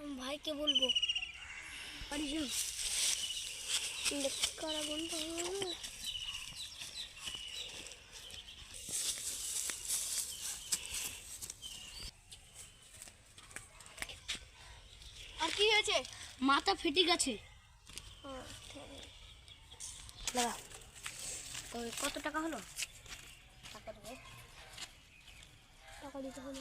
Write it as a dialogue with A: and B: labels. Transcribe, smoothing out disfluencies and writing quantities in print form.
A: আমি ভাইকে বলবো বাড়ি যাও কারা বন্ধু আর কি হয়েছে?
B: মাথা ফেটে গেছে। লাগা কত টাকা হলো?
A: টাকা দিতে হলো